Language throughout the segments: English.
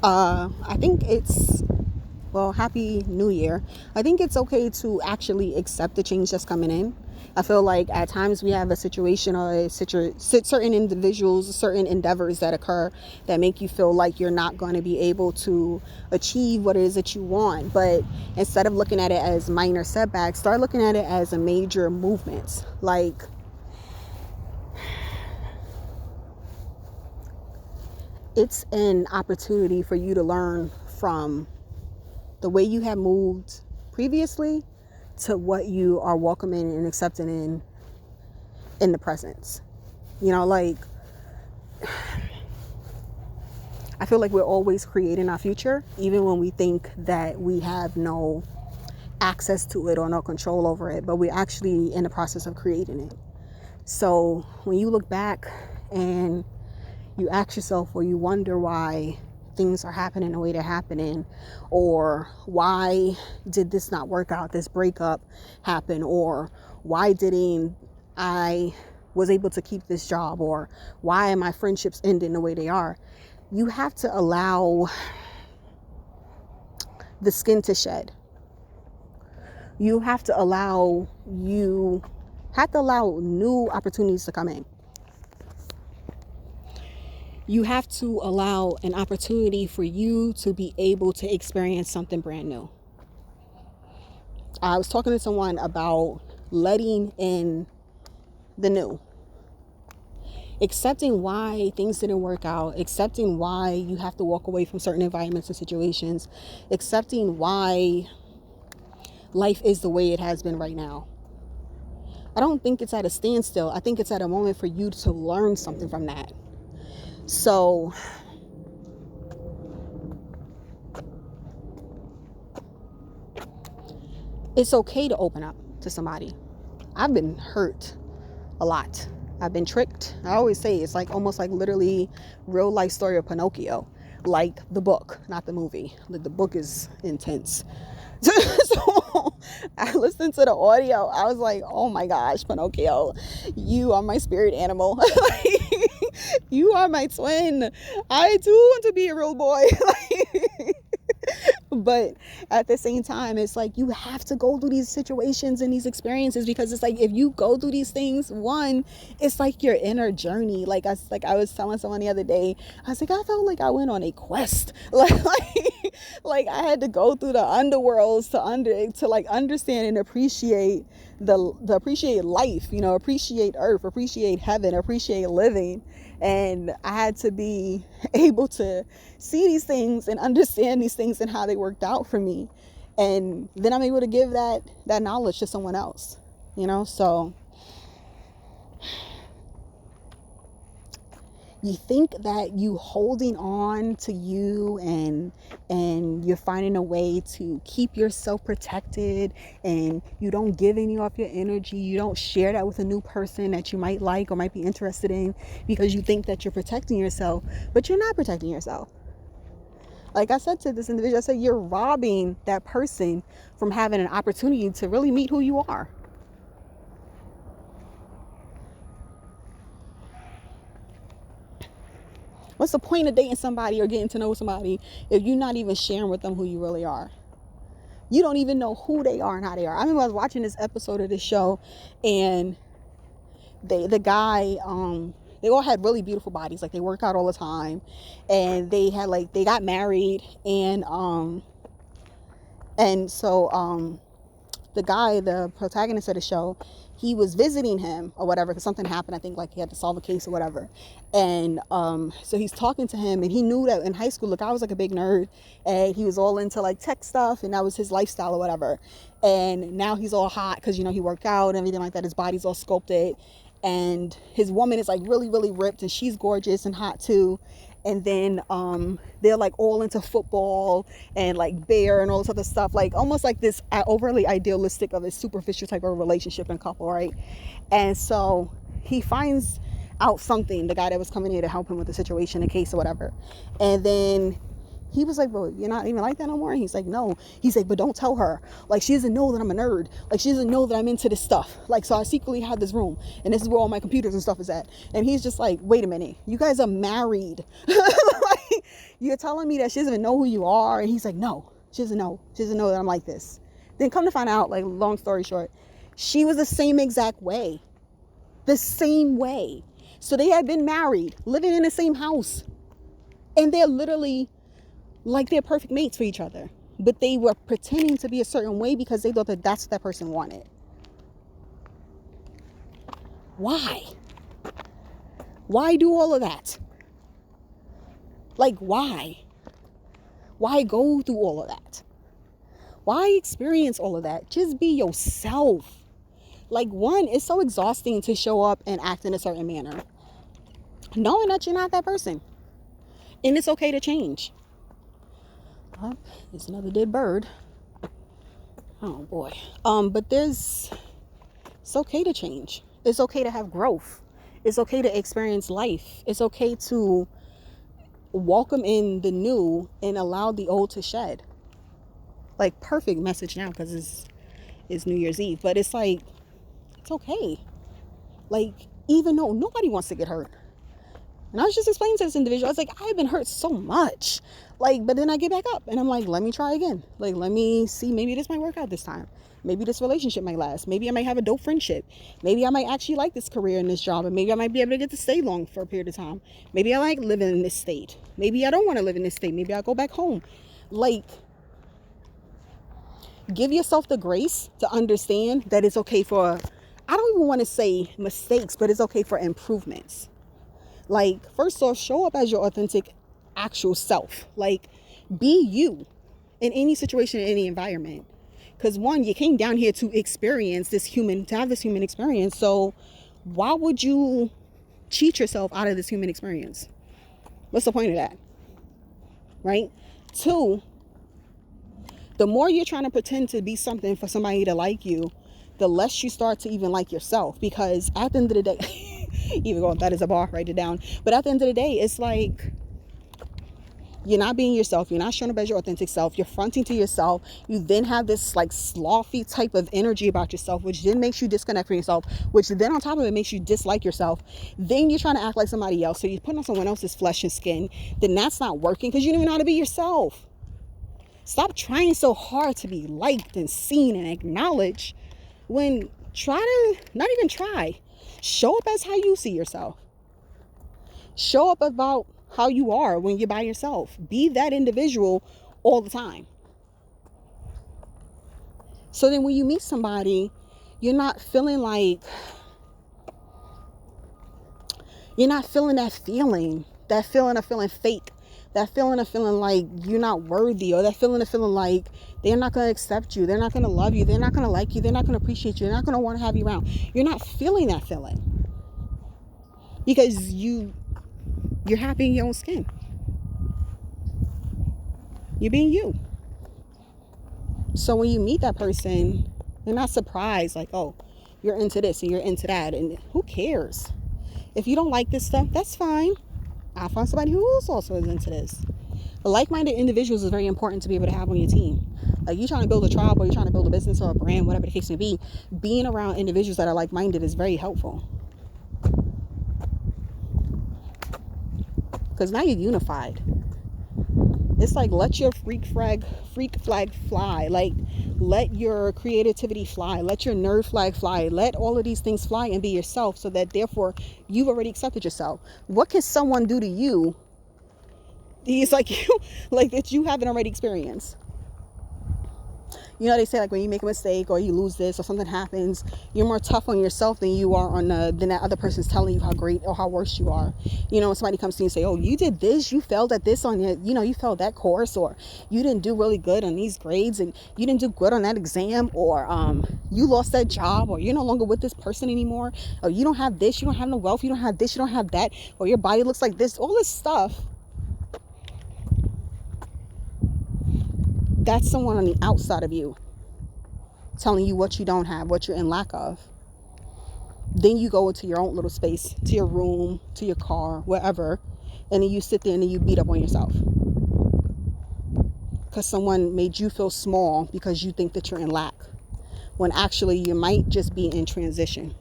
I think it's, well, Happy New Year. I think it's okay to actually accept the change that's coming in. I feel like at times we have a situation or certain individuals, certain endeavors that occur that make you feel like you're not going to be able to achieve what it is that you want. But instead of looking at it as minor setbacks, start looking at it as a major movement. Like, it's an opportunity for you to learn from the way you have moved previously to what you are welcoming and accepting in the presence. Like, I feel like we're always creating our future, even when we think that we have no access to it or no control over it, but we're actually in the process of creating it. So when you look back and you ask yourself, or you wonder why things are happening the way they're happening, or why did this not work out, this breakup happen, or why didn't I was able to keep this job, or why are my friendships ending the way they are, you have to allow the skin to shed. You have to allow new opportunities to come in. You have to allow an opportunity for you to be able to experience something brand new. I was talking to someone about letting in the new. Accepting why things didn't work out. Accepting why you have to walk away from certain environments and situations. Accepting why life is the way it has been right now. I don't think it's at a standstill. I think it's at a moment for you to learn something from that. So it's okay to open up to somebody. I've been hurt a lot. I've been tricked. I always say it's like almost like literally real life story of Pinocchio, like the book, not the movie. The book is intense. So I listened to the audio. I was like, oh my gosh, Pinocchio, you are my spirit animal. You are my twin. I do want to be a real boy. But at the same time, it's like you have to go through these situations and these experiences, because it's like if you go through these things, one, it's like your inner journey. Like I was telling someone the other day, I was like, I felt like I went on a quest. Like I had to go through the underworlds to like understand and appreciate appreciate life, appreciate earth, appreciate heaven, appreciate living. And I had to be able to see these things and understand these things and how they worked out for me. And then I'm able to give that knowledge to someone else, so you think that you holding on to you and you're finding a way to keep yourself protected, and you don't give any of your energy, you don't share that with a new person that you might like or might be interested in, because you think that you're protecting yourself, but you're not protecting yourself. Like I said to this individual, I said, you're robbing that person from having an opportunity to really meet who you are. What's the point of dating somebody or getting to know somebody if you're not even sharing with them who you really are? You don't even know who they are and how they are. I remember I was watching this episode of this show, and the guy, they all had really beautiful bodies. Like they work out all the time, and they got married, and so the guy, the protagonist of the show, he was visiting him or whatever, because something happened. I think like he had to solve a case or whatever. And so he's talking to him, and he knew that in high school, look, I was like a big nerd, and he was all into like tech stuff, and that was his lifestyle or whatever. And now he's all hot because, he worked out and everything like that. His body's all sculpted, and his woman is like really, really ripped, and she's gorgeous and hot too. And then they're like all into football and like bear and all this other stuff, like almost like this overly idealistic of a superficial type of relationship and couple, right? And so he finds out something, the guy that was coming here to help him with the situation, the case or whatever. And then he was like, well, you're not even like that no more? And he's like, no. He's like, but don't tell her. Like, she doesn't know that I'm a nerd. Like, she doesn't know that I'm into this stuff. Like, so I secretly have this room, and this is where all my computers and stuff is at. And he's just like, wait a minute. You guys are married. You're telling me that she doesn't even know who you are. And he's like, no, she doesn't know. She doesn't know that I'm like this. Then come to find out, like, long story short, she was the same exact way. The same way. So they had been married, living in the same house. And they're literally like they're perfect mates for each other. But they were pretending to be a certain way because they thought that that's what that person wanted. Why? Why do all of that? Like, why? Why go through all of that? Why experience all of that? Just be yourself. Like, one, it's so exhausting to show up and act in a certain manner, knowing that you're not that person. And it's okay to change. Oh, there's another dead bird. Oh boy. But it's okay to change. It's okay to have growth. It's okay to experience life. It's okay to welcome in the new and allow the old to shed. Like, perfect message now because it's New Year's Eve. But it's like, it's okay. Like, even though nobody wants to get hurt. And I was just explaining to this individual, I was like, I've been hurt so much. Like, but then I get back up and I'm like, let me try again. Like, let me see, maybe this might work out this time. Maybe this relationship might last. Maybe I might have a dope friendship. Maybe I might actually like this career and this job. And maybe I might be able to get to stay long for a period of time. Maybe I like living in this state. Maybe I don't want to live in this state. Maybe I'll go back home. Like, give yourself the grace to understand that it's okay for, I don't even want to say mistakes, but it's okay for improvements. Like, first off, show up as your authentic, actual self. Like, be you in any situation, in any environment. Because one, you came down here to experience this human, to have this human experience. So why would you cheat yourself out of this human experience? What's the point of that? Right? Two, the more you're trying to pretend to be something for somebody to like you, the less you start to even like yourself. Because at the end of the day, even though that is a bar, write it down. But at the end of the day, it's like, you're not being yourself. You're not showing up as your authentic self. You're fronting to yourself. You then have this like slothy type of energy about yourself, which then makes you disconnect from yourself, which then on top of it makes you dislike yourself. Then you're trying to act like somebody else. So you're putting on someone else's flesh and skin. Then that's not working because you don't even know how to be yourself. Stop trying so hard to be liked and seen and acknowledged when not even try. Show up as how you see yourself. Show up about how you are when you're by yourself. Be that individual all the time. So then when you meet somebody, you're not feeling that feeling of feeling fake, that feeling of feeling like you're not worthy, or that feeling of feeling like they're not going to accept you, they're not going to love you, they're not going to like you, they're not going to appreciate you, they're not going to want to have you around. You're not feeling that feeling because you're happy in your own skin. You're being you. So when you meet that person, you're not surprised like, oh, you're into this and you're into that, and who cares? If you don't like this stuff, that's fine. I'll find somebody who also is into this. But like-minded individuals is very important to be able to have on your team. Like, you're trying to build a tribe, or you're trying to build a business or a brand, whatever the case may be, being around individuals that are like-minded is very helpful. Because now you're unified. It's like, let your freak flag fly. Like, let your creativity fly. Let your nerd flag fly. Let all of these things fly and be yourself, so that therefore you've already accepted yourself. What can someone do to you? He's like you, like that you haven't already experienced. You know, they say like when you make a mistake or you lose this or something happens, you're more tough on yourself than you are on than that other person's telling you how great or how worse you are. You know, when somebody comes to you and say, oh, you did this, you failed at this on your, you failed that course, or you didn't do really good on these grades, and you didn't do good on that exam, or you lost that job, or you're no longer with this person anymore, or you don't have this, you don't have no wealth, you don't have this, you don't have that, or your body looks like this, all this stuff. That's someone on the outside of you telling you what you don't have, what you're in lack of. Then you go into your own little space, to your room, to your car, wherever, and then you sit there and then you beat up on yourself because someone made you feel small because you think that you're in lack, when actually you might just be in transition.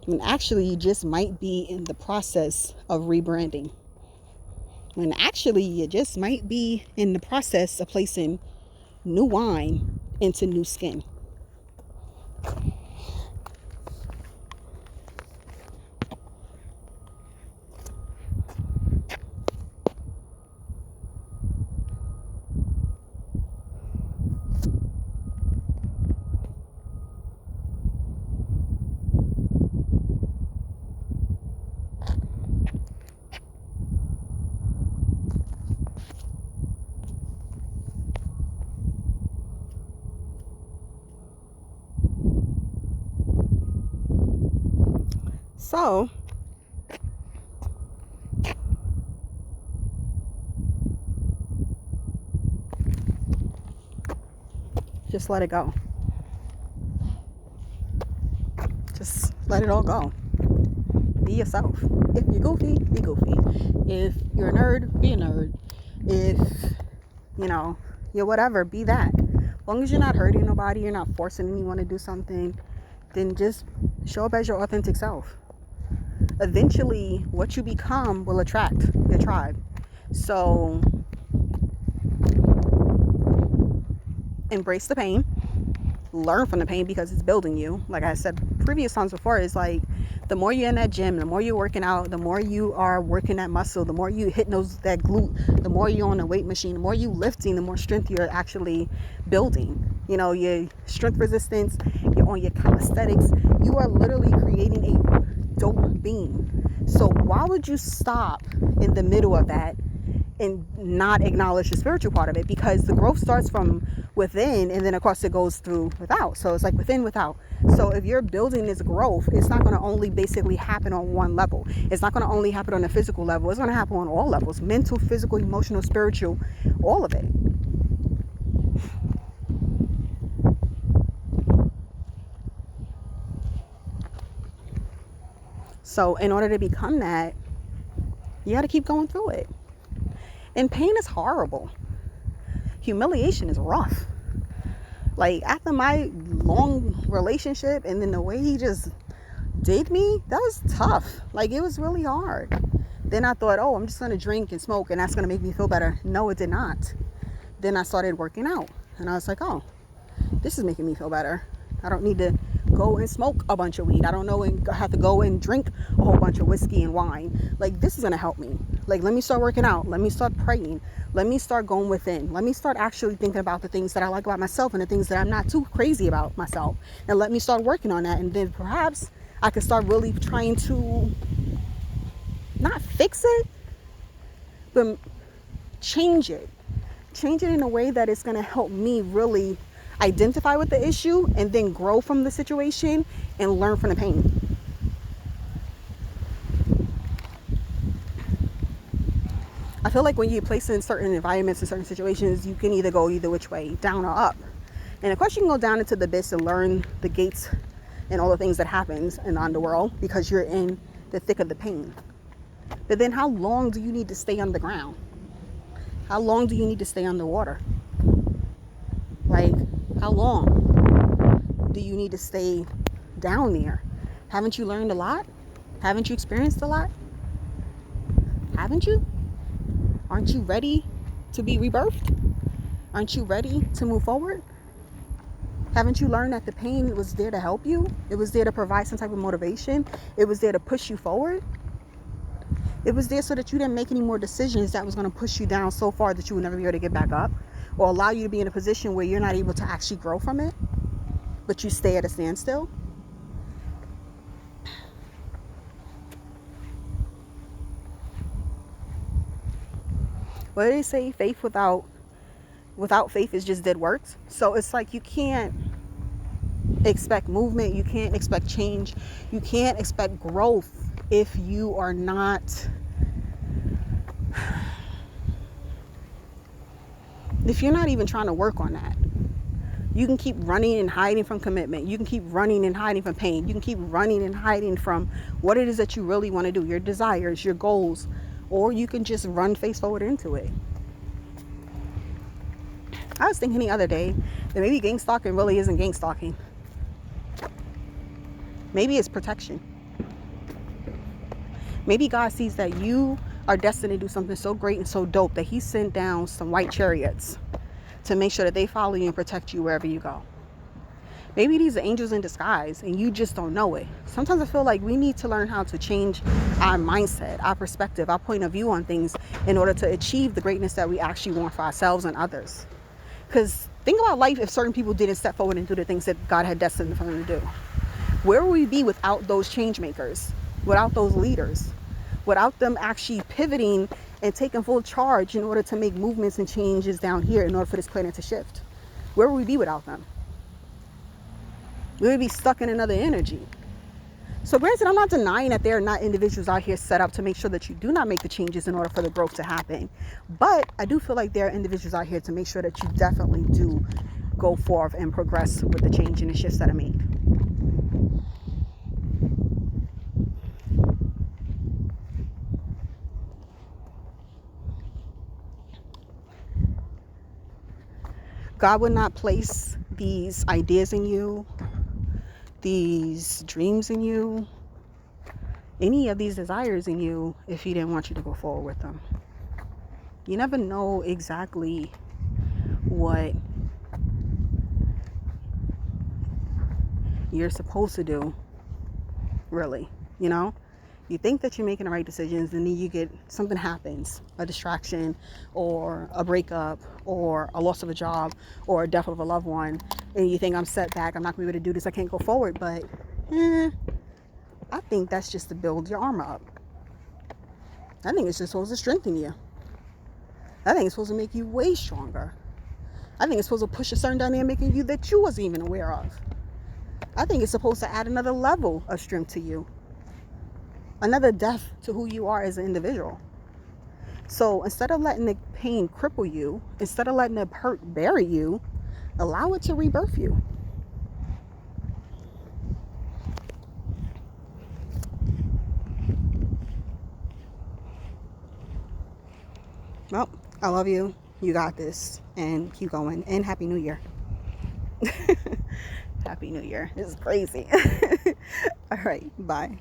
When actually you just might be in the process of rebranding. when actually you just might be in the process of placing new wine into new skin. So just let it go. Just let it all go. Be yourself. If you're goofy, be goofy. If you're a nerd, be a nerd. If, you're whatever, be that. As long as you're not hurting nobody, you're not forcing anyone to do something, then just show up as your authentic self. Eventually, what you become will attract your tribe. So, embrace the pain. Learn from the pain because it's building you. Like I said previous times before, it's like the more you're in that gym, the more you're working out, the more you are working that muscle, the more you hit that glute, the more you're on a weight machine, the more you lifting, the more strength you're actually building. Your strength resistance, you're on your calisthenics. You are literally creating a dope being. So why would you stop in the middle of that and not acknowledge the spiritual part of it? Because the growth starts from within, and then of course it goes through without. So it's like within, without. So if you're building this growth, it's not going to only basically happen on one level. It's not going to only happen on the physical level. It's going to happen on all levels: mental, physical, emotional, spiritual, all of it. So in order to become that, you got to keep going through it. And pain is horrible. Humiliation is rough. Like, after my long relationship, and then the way he just did me, that was tough. Like, it was really hard. Then I thought, I'm just going to drink and smoke and that's going to make me feel better. No, it did not. Then I started working out and I was like, this is making me feel better. I don't need to go and smoke a bunch of weed. I don't know and have to go and drink a whole bunch of whiskey and wine. Like, this is going to help me. Like, let me start working out. Let me start praying. Let me start going within. Let me start actually thinking about the things that I like about myself and the things that I'm not too crazy about myself. And let me start working on that. And then perhaps I can start really trying to not fix it, but change it. Change it in a way that it's going to help me really identify with the issue and then grow from the situation and learn from the pain. I feel like when you're placed in certain environments and certain situations, you can either go either which way, down or up. And of course you can go down into the abyss and learn the gates and all the things that happens in the underworld because you're in the thick of the pain. But then how long do you need to stay underground? How long do you need to stay underwater? Like, how long do you need to stay down there? Haven't you learned a lot? Haven't you experienced a lot? Haven't you? Aren't you ready to be rebirthed? Aren't you ready to move forward? Haven't you learned that the pain was there to help you? It was there to provide some type of motivation. It was there to push you forward. It was there so that you didn't make any more decisions that was going to push you down so far that you would never be able to get back up, or allow you to be in a position where you're not able to actually grow from it, but you stay at a standstill. What do they say? Faith without faith is just dead works. So it's like you can't expect movement, you can't expect change, you can't expect growth if you are not even trying to work on that. You can keep running and hiding from commitment. You can keep running and hiding from pain. You can keep running and hiding from what it is that you really want to do, your desires, your goals, or you can just run face forward into it. I was thinking the other day that maybe gang stalking really isn't gang stalking. Maybe it's protection. Maybe God sees that you are destined to do something so great and so dope that he sent down some white chariots to make sure that they follow you and protect you wherever you go. Maybe these are angels in disguise and you just don't know it. Sometimes I feel like we need to learn how to change our mindset, our perspective, our point of view on things in order to achieve the greatness that we actually want for ourselves and others. Because think about life if certain people didn't step forward and do the things that God had destined for them to do. Where would we be without those change makers, without those leaders, without them actually pivoting and taking full charge in order to make movements and changes down here in order for this planet to shift? Where would we be without them? We would be stuck in another energy. So granted, I'm not denying that there are not individuals out here set up to make sure that you do not make the changes in order for the growth to happen. But I do feel like there are individuals out here to make sure that you definitely do go forth and progress with the change and the shifts that are made. God would not place these ideas in you, these dreams in you, any of these desires in you if he didn't want you to go forward with them. You never know exactly what you're supposed to do, really, you know? You think that you're making the right decisions, and then you get something happens, a distraction or a breakup or a loss of a job or a death of a loved one, and you think, I'm set back, I'm not going to be able to do this, I can't go forward. But I think that's just to build your armor up. I think it's just supposed to strengthen you. I think it's supposed to make you way stronger. I think it's supposed to push a certain dynamic in you that you wasn't even aware of. I think it's supposed to add another level of strength to you, another depth to who you are as an individual. So instead of letting the pain cripple you, instead of letting the hurt bury you, allow it to rebirth you. Well, I love you. You got this. And keep going. And Happy New Year. Happy New Year. This is crazy. All right. Bye.